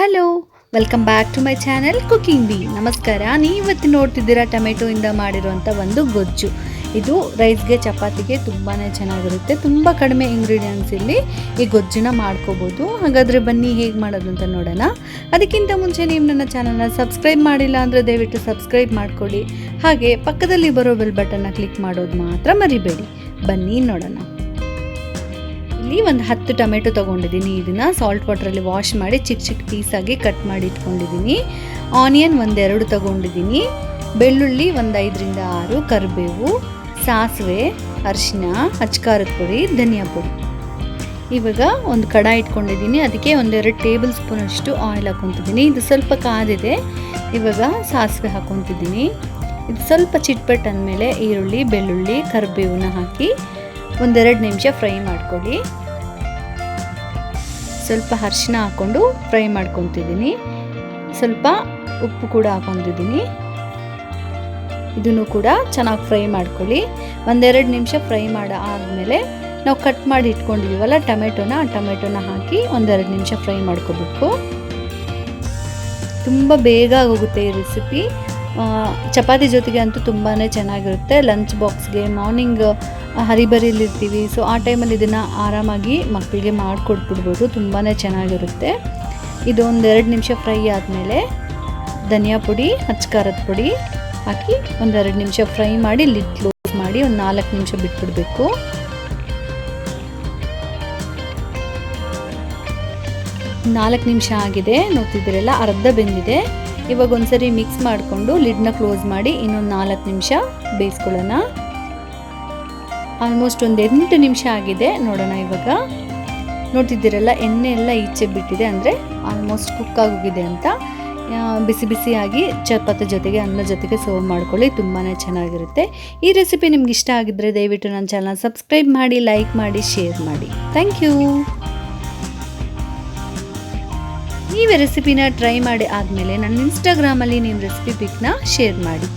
Hello, welcome back to my channel cooking B. ನಮಸ್ಕಾರ. ನೀವತ್ತು ನೋಡ್ತಿದ್ದೀರಾ ಟೊಮೆಟೊಯಿಂದ ಮಾಡಿರುವಂಥ ಒಂದು ಗೊಜ್ಜು. ಇದು ರೈಸ್ಗೆ ಚಪಾತಿಗೆ ತುಂಬಾ ಚೆನ್ನಾಗಿರುತ್ತೆ. ತುಂಬ ಕಡಿಮೆ ಇಂಗ್ರೀಡಿಯೆಂಟ್ಸ್ ಇಲ್ಲಿ ಈ ಗೊಜ್ಜನ್ನ ಮಾಡ್ಕೋಬೋದು. ಹಾಗಾದರೆ ಬನ್ನಿ ಹೇಗೆ ಮಾಡೋದು ಅಂತ ನೋಡೋಣ. ಅದಕ್ಕಿಂತ ಮುಂಚೆ ನೀವು ನನ್ನ ಚಾನಲ್ನ ಸಬ್ಸ್ಕ್ರೈಬ್ ಮಾಡಿಲ್ಲ ಅಂದರೆ ದಯವಿಟ್ಟು ಸಬ್ಸ್ಕ್ರೈಬ್ ಮಾಡಿಕೊಡಿ. ಹಾಗೆ ಪಕ್ಕದಲ್ಲಿ ಬರೋ ಬೆಲ್ ಬಟನ್ನ ಕ್ಲಿಕ್ ಮಾಡೋದು ಮಾತ್ರ ಮರಿಬೇಡಿ. ಬನ್ನಿ ನೋಡೋಣ. ಇಲ್ಲಿ ಒಂದು 10 ಟೊಮೆಟೊ ತೊಗೊಂಡಿದ್ದೀನಿ. ಇದನ್ನು ಸಾಲ್ಟ್ ವಾಟ್ರಲ್ಲಿ ವಾಶ್ ಮಾಡಿ ಚಿಕ್ಕ ಚಿಕ್ಕ ಪೀಸಾಗಿ ಕಟ್ ಮಾಡಿ ಇಟ್ಕೊಂಡಿದ್ದೀನಿ. ಆನಿಯನ್ 1-2 ತೊಗೊಂಡಿದ್ದೀನಿ. ಬೆಳ್ಳುಳ್ಳಿ 5ರಿಂದ 6, ಕರಿಬೇವು, ಸಾಸಿವೆ, ಅರಿಶಿನ, ಅಚ್ಕಾರದ ಪುಡಿ, ಧನಿಯಾ ಪುಡಿ. ಇವಾಗ ಒಂದು ಕಡಾಯಿ ಇಟ್ಕೊಂಡಿದ್ದೀನಿ. ಅದಕ್ಕೆ 1-2 ಟೇಬಲ್ ಸ್ಪೂನಷ್ಟು ಆಯಿಲ್ ಹಾಕ್ಕೊತಿದ್ದೀನಿ. ಇದು ಸ್ವಲ್ಪ ಕಾದಿದೆ. ಇವಾಗ ಸಾಸಿವೆ ಹಾಕ್ಕೊತಿದ್ದೀನಿ. ಇದು ಸ್ವಲ್ಪ ಚಿಟ್ಪಟ್ ಅಂದಮೇಲೆ ಈರುಳ್ಳಿ, ಬೆಳ್ಳುಳ್ಳಿ, ಕರಿಬೇವನ್ನ ಹಾಕಿ 1-2 ನಿಮಿಷ ಫ್ರೈ ಮಾಡ್ಕೊಳ್ಳಿ. ಸ್ವಲ್ಪ ಅರಿಶಿನ ಹಾಕ್ಕೊಂಡು ಫ್ರೈ ಮಾಡ್ಕೊತಿದ್ದೀನಿ. ಸ್ವಲ್ಪ ಉಪ್ಪು ಕೂಡ ಹಾಕ್ಕೊಂಡಿದ್ದೀನಿ. ಇದನ್ನು ಕೂಡ ಚೆನ್ನಾಗಿ ಫ್ರೈ ಮಾಡ್ಕೊಳ್ಳಿ. 1-2 ನಿಮಿಷ ಫ್ರೈ ಆದಮೇಲೆ ನಾವು ಕಟ್ ಮಾಡಿ ಇಟ್ಕೊಂಡಿದ್ದೀವಲ್ಲ ಟೊಮೆಟೊನ ಹಾಕಿ 1-2 ನಿಮಿಷ ಫ್ರೈ ಮಾಡ್ಕೋಬೇಕು. ತುಂಬ ಬೇಗ ಆಗೋಗುತ್ತೆ ಈ ರೆಸಿಪಿ. ಚಪಾತಿ ಜೊತೆಗೆ ಅಂತೂ ತುಂಬಾ ಚೆನ್ನಾಗಿರುತ್ತೆ. ಲಂಚ್ ಬಾಕ್ಸ್ಗೆ, ಮಾರ್ನಿಂಗ್ ಹರಿಬರಿಲಿರ್ತೀವಿ, ಸೊ ಆ ಟೈಮಲ್ಲಿ ಇದನ್ನು ಆರಾಮಾಗಿ ಮಕ್ಕಳಿಗೆ ಮಾಡಿಕೊಟ್ಬಿಡ್ಬೋದು. ತುಂಬಾ ಚೆನ್ನಾಗಿರುತ್ತೆ. ಇದು 1-2 ನಿಮಿಷ ಫ್ರೈ ಆದಮೇಲೆ ಧನಿಯಾ ಪುಡಿ, ಅಚ್ಕಾರದ ಪುಡಿ ಹಾಕಿ 1-2 ನಿಮಿಷ ಫ್ರೈ ಮಾಡಿ ಲಿಡ್ ಕ್ಲೋಸ್ ಮಾಡಿ 4 ನಿಮಿಷ ಬಿಟ್ಬಿಡಬೇಕು. ನಾಲ್ಕು ನಿಮಿಷ ಆಗಿದೆ, ನೋಡ್ತಿದ್ದೀರಲ್ಲ, ಅರ್ಧ ಬೆಂದಿದೆ. ಇವಾಗ ಒಂದ್ಸರಿ ಮಿಕ್ಸ್ ಮಾಡಿಕೊಂಡು ಲಿಡ್ನ ಕ್ಲೋಸ್ ಮಾಡಿ ಇನ್ನೊಂದು 4 ನಿಮಿಷ ಬೇಯಿಸ್ಕೊಳ್ಳೋಣ. ಆಲ್ಮೋಸ್ಟ್ 8 ನಿಮಿಷ ಆಗಿದೆ. ನೋಡೋಣ. ಇವಾಗ ನೋಡ್ತಿದ್ದೀರಲ್ಲ, ಎಣ್ಣೆ ಎಲ್ಲ ಈಚೆ ಬಿಟ್ಟಿದೆ, ಅಂದರೆ ಆಲ್ಮೋಸ್ಟ್ ಕುಕ್ ಆಗೋಗಿದೆ ಅಂತ. ಬಿಸಿ ಬಿಸಿಯಾಗಿ ಚಪಾತಿ ಜೊತೆಗೆ, ಅನ್ನ ಜೊತೆಗೆ ಸರ್ವ್ ಮಾಡ್ಕೊಳ್ಳಿ. ತುಂಬಾ ಚೆನ್ನಾಗಿರುತ್ತೆ. ಈ ರೆಸಿಪಿ ನಿಮ್ಗೆ ಇಷ್ಟ ಆಗಿದ್ದರೆ ದಯವಿಟ್ಟು ನನ್ನ ಚಾನಲ್ ಸಬ್ಸ್ಕ್ರೈಬ್ ಮಾಡಿ, ಲೈಕ್ ಮಾಡಿ, ಶೇರ್ ಮಾಡಿ. Thank you. ನೀವು ರೆಸಿಪಿನ ಟ್ರೈ ಮಾಡಿ ಆದಮೇಲೆ ನನ್ನ ಇನ್ಸ್ಟಾಗ್ರಾಮಲ್ಲಿ ನಿಮ್ಮ ರೆಸಿಪಿ ಪಿಕ್ನ ಶೇರ್ ಮಾಡಿ.